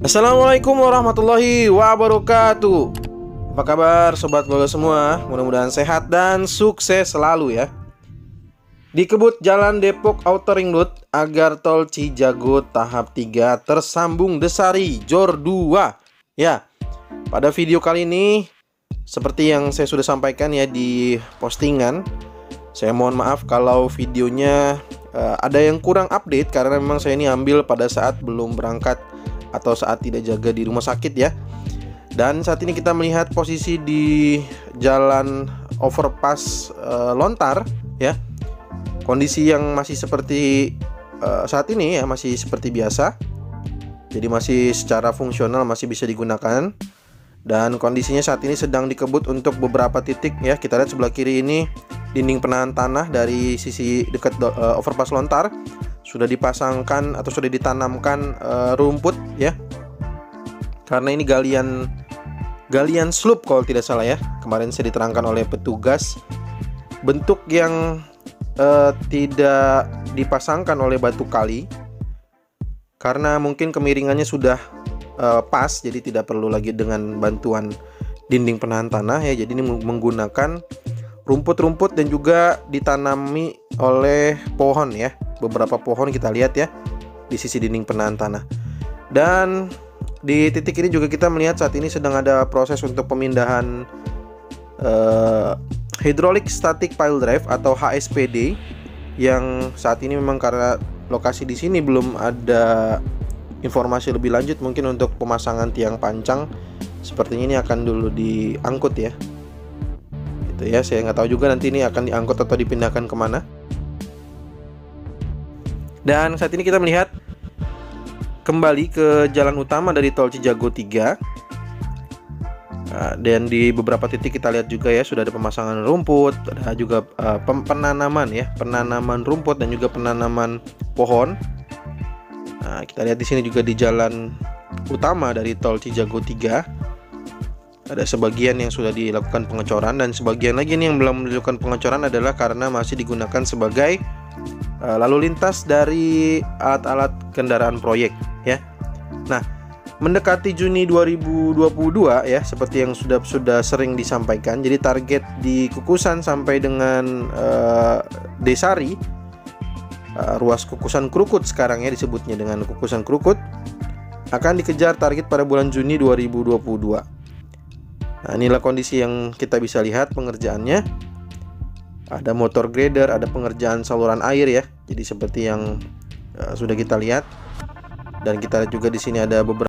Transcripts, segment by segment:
Assalamualaikum warahmatullahi wabarakatuh. Apa kabar sobat bola semua? Mudah-mudahan sehat dan sukses selalu ya. Dikebut Jalan Depok Outer Ring Road agar tol Cijago tahap 3 tersambung Desari Jor 2. Ya, pada video kali ini seperti yang saya sudah sampaikan ya di postingan, saya mohon maaf kalau videonya ada yang kurang update karena memang saya ini ambil pada saat belum berangkat atau saat tidak jaga di rumah sakit ya. Dan saat ini kita melihat posisi di jalan overpass Lontar ya. Kondisi yang masih seperti saat ini ya, masih seperti biasa. Jadi masih secara fungsional, masih bisa digunakan. Dan kondisinya saat ini sedang dikebut untuk beberapa titik ya. Kita lihat sebelah kiri ini dinding penahan tanah dari sisi dekat overpass Lontar sudah dipasangkan atau sudah ditanamkan rumput ya. Karena ini galian slope kalau tidak salah ya. Kemarin saya diterangkan oleh petugas bentuk yang tidak dipasangkan oleh batu kali karena mungkin kemiringannya sudah pas, jadi tidak perlu lagi dengan bantuan dinding penahan tanah ya. Jadi ini menggunakan rumput-rumput dan juga ditanami oleh pohon ya. Beberapa pohon kita lihat ya di sisi dinding penahan tanah. Dan di titik ini juga kita melihat saat ini sedang ada proses untuk pemindahan hydraulic static pile drive atau HSPD, yang saat ini memang karena lokasi di sini belum ada informasi lebih lanjut mungkin untuk pemasangan tiang pancang. Sepertinya ini akan dulu diangkut ya. Gitu ya, saya nggak tahu juga nanti ini akan diangkut atau dipindahkan kemana. Dan saat ini kita melihat kembali ke jalan utama dari tol Cijago 3. Dan di beberapa titik kita lihat juga ya sudah ada pemasangan rumput, ada juga penanaman ya, penanaman rumput dan juga penanaman pohon. Nah, kita lihat di sini juga di jalan utama dari tol Cijago 3 ada sebagian yang sudah dilakukan pengecoran dan sebagian lagi nih yang belum dilakukan pengecoran adalah karena masih digunakan sebagai lalu lintas dari alat-alat kendaraan proyek ya. Nah, mendekati Juni 2022 ya, seperti yang sudah sering disampaikan. Jadi target di Kukusan sampai dengan Desari, ruas Kukusan Krukut sekarang ya disebutnya dengan Kukusan Krukut, akan dikejar target pada bulan Juni 2022. Nah, inilah kondisi yang kita bisa lihat pengerjaannya. Ada motor grader, ada pengerjaan saluran air ya. Jadi seperti yang sudah kita lihat. Dan kita lihat juga di sini ada beberapa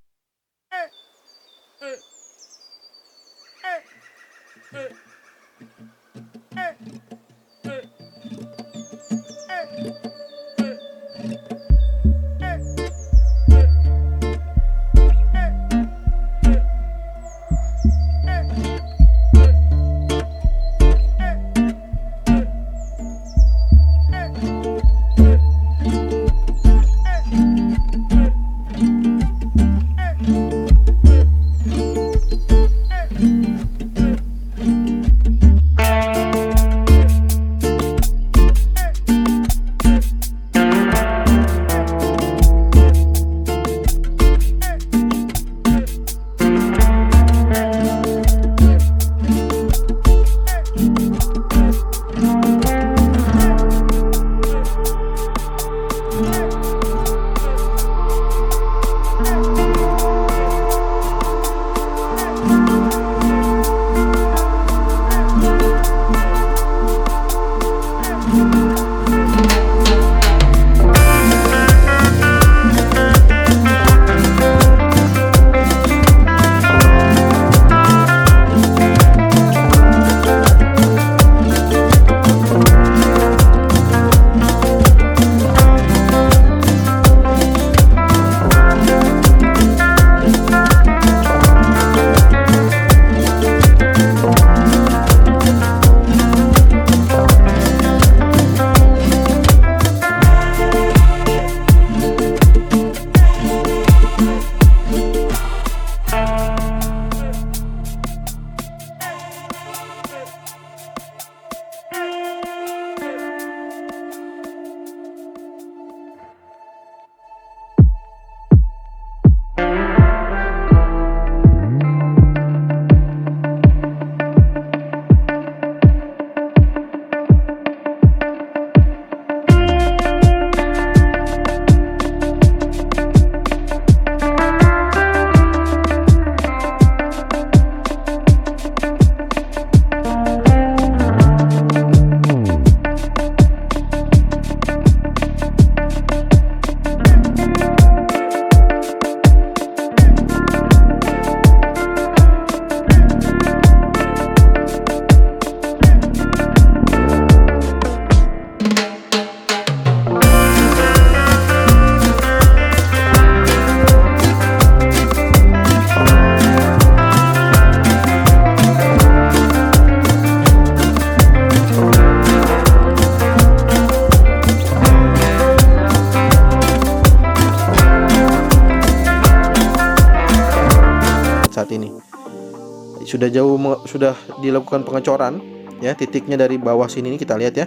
sudah dilakukan pengecoran ya, titiknya dari bawah sini nih, kita lihat ya.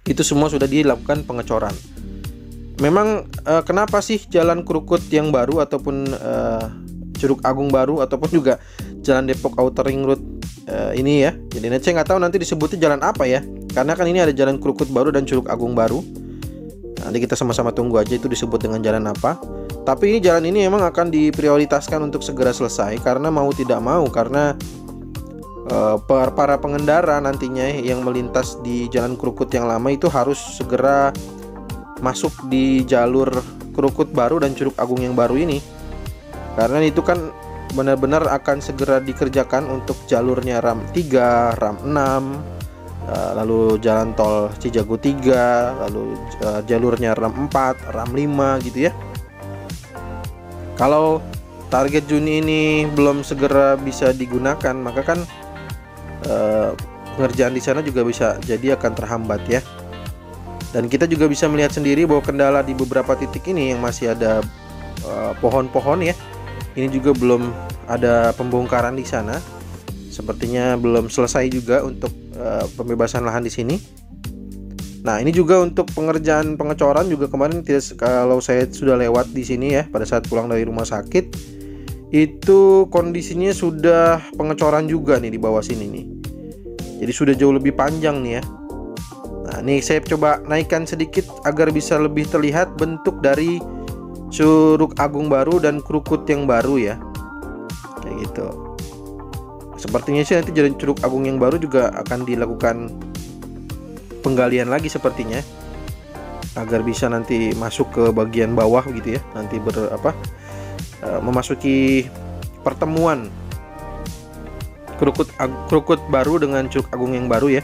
Itu semua sudah dilakukan pengecoran. Memang kenapa sih jalan Krukut yang baru ataupun Curug Agung baru ataupun juga jalan Depok Outer Ring Road ini ya. Jadi saya nggak tahu nanti disebutnya jalan apa ya. Karena kan ini ada jalan Krukut baru dan Curug Agung baru. Nanti kita sama-sama tunggu aja itu disebut dengan jalan apa. Tapi ini jalan ini memang akan diprioritaskan untuk segera selesai karena mau tidak mau, karena para pengendara nantinya yang melintas di jalan Krukut yang lama itu harus segera masuk di jalur Krukut baru dan Curug Agung yang baru ini. Karena itu kan benar-benar akan segera dikerjakan untuk jalurnya RAM 3, RAM 6, lalu jalan tol Cijago 3, lalu jalurnya RAM 4, RAM 5 gitu ya. Kalau target Juni ini belum segera bisa digunakan, maka kan pengerjaan di sana juga bisa jadi akan terhambat ya. Dan kita juga bisa melihat sendiri bahwa kendala di beberapa titik ini yang masih ada pohon-pohon ya. Ini juga belum ada pembongkaran di sana. Sepertinya belum selesai juga untuk pembebasan lahan di sini. Nah, ini juga untuk pengerjaan pengecoran juga kemarin kalau saya sudah lewat di sini ya pada saat pulang dari rumah sakit, itu kondisinya sudah pengecoran juga nih di bawah sini nih. Jadi sudah jauh lebih panjang nih ya. Nah, nih saya coba naikkan sedikit agar bisa lebih terlihat bentuk dari Curug Agung baru dan Krukut yang baru ya. Kayak gitu. Sepertinya sih nanti jalan Curug Agung yang baru juga akan dilakukan penggalian lagi sepertinya, agar bisa nanti masuk ke bagian bawah gitu ya. Nanti memasuki pertemuan Krukut baru dengan Curug Agung yang baru ya.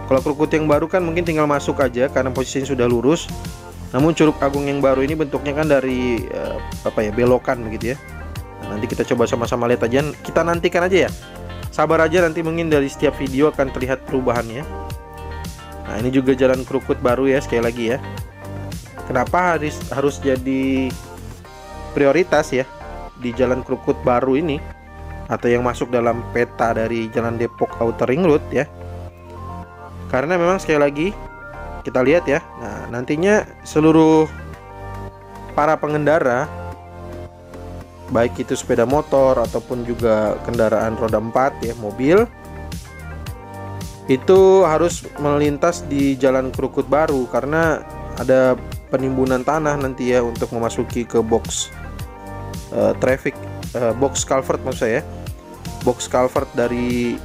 Kalau Krukut yang baru kan mungkin tinggal masuk aja karena posisinya sudah lurus. Namun Curug Agung yang baru ini bentuknya kan dari belokan begitu ya. Nah, nanti kita coba sama-sama lihat aja. Kita nantikan aja ya. Sabar aja, nanti mungkin dari setiap video akan terlihat perubahannya. Nah, ini juga jalan Krukut baru ya, sekali lagi ya. Kenapa harus jadi prioritas ya di jalan Krukut baru ini atau yang masuk dalam peta dari jalan Depok Outer Ring Road ya? Karena memang sekali lagi kita lihat ya. Nah, nantinya seluruh para pengendara, baik itu sepeda motor ataupun juga kendaraan roda 4 ya, mobil, itu harus melintas di jalan Krukut baru karena ada penimbunan tanah nanti ya untuk memasuki ke box box culvert maksud saya. Box culvert dari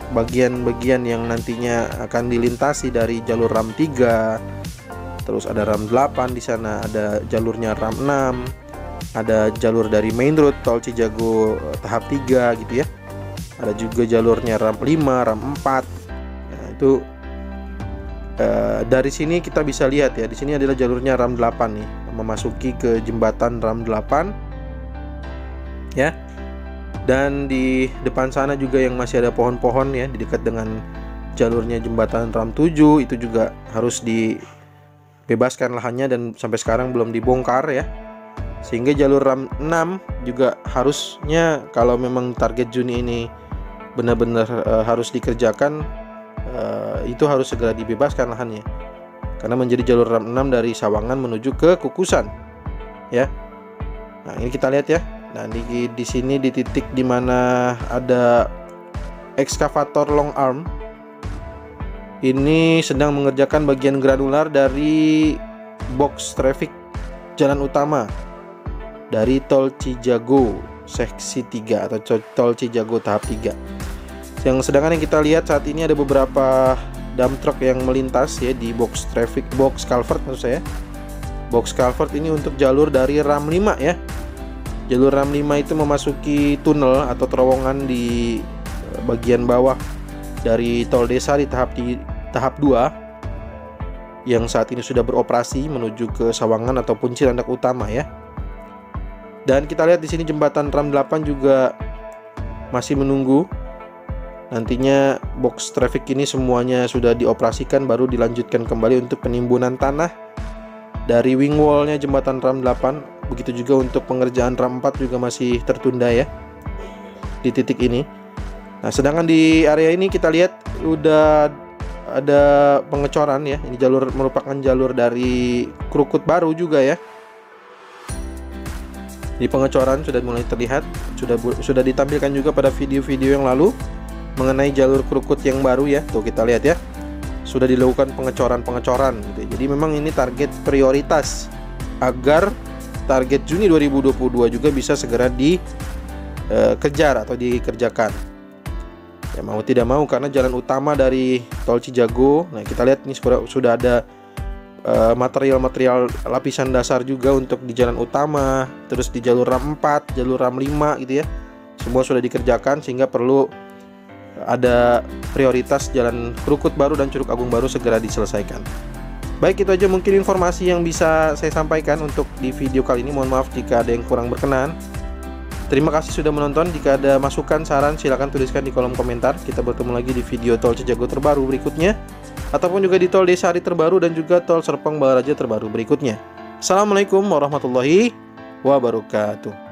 bagian-bagian yang nantinya akan dilintasi dari jalur RAM 3. Terus ada RAM 8 di sana, ada jalurnya RAM 6, ada jalur dari main road tol Cijago tahap 3 gitu ya. Ada juga jalurnya RAM 5, RAM 4. Nah, itu dari sini kita bisa lihat ya, di sini adalah jalurnya RAM 8 nih, memasuki ke jembatan RAM 8 ya. Dan di depan sana juga yang masih ada pohon-pohon ya, di dekat dengan jalurnya jembatan RAM 7 itu juga harus dibebaskan lahannya dan sampai sekarang belum dibongkar ya. Sehingga jalur RAM 6 juga harusnya kalau memang target Juni ini benar-benar harus dikerjakan, itu harus segera dibebaskan lahannya. Karena menjadi jalur RAM 6 dari Sawangan menuju ke Kukusan ya. Nah, ini kita lihat ya. Nah, di sini di titik dimana ada ekskavator long arm ini sedang mengerjakan bagian granular dari box traffic jalan utama dari tol Cijago seksi 3 atau tol Cijago tahap 3. Sedangkan yang kita lihat saat ini ada beberapa dump truck yang melintas ya di box culvert maksud saya. Box culvert ini untuk jalur dari RAM 5 ya. Jalur RAM 5 itu memasuki tunnel atau terowongan di bagian bawah dari tol desa di tahap 2 yang saat ini sudah beroperasi menuju ke Sawangan ataupun Cilandak Utama ya. Dan kita lihat di sini jembatan RAM 8 juga masih menunggu. Nantinya box traffic ini semuanya sudah dioperasikan, baru dilanjutkan kembali untuk penimbunan tanah dari wing wallnya jembatan RAM 8. Begitu juga untuk pengerjaan RAM 4 juga masih tertunda ya. di titik ini. Nah, sedangkan di area ini kita lihat udah ada pengecoran ya. Ini jalur merupakan jalur dari Krukut baru juga ya. Di pengecoran sudah mulai terlihat, sudah ditampilkan juga pada video-video yang lalu mengenai jalur Krukut yang baru ya. Tuh kita lihat ya. Sudah dilakukan pengecoran gitu. Jadi memang ini target prioritas agar target Juni 2022 juga bisa segera dikejar atau dikerjakan. Ya mau tidak mau karena jalan utama dari Tol Cijago. Nah, kita lihat ini sudah ada material-material lapisan dasar juga untuk di jalan utama, terus di jalur RAM 4, jalur RAM 5 gitu ya. Semua sudah dikerjakan sehingga perlu ada prioritas jalan Krukut baru dan Curug Agung baru segera diselesaikan. Baik, itu aja mungkin informasi yang bisa saya sampaikan untuk di video kali ini. Mohon maaf jika ada yang kurang berkenan. Terima kasih sudah menonton. Jika ada masukan, saran, silakan tuliskan di kolom komentar. Kita bertemu lagi di video Tol Cijago terbaru berikutnya, ataupun juga di Tol Desari terbaru dan juga Tol Serpong Balaraja terbaru berikutnya. Assalamualaikum warahmatullahi wabarakatuh.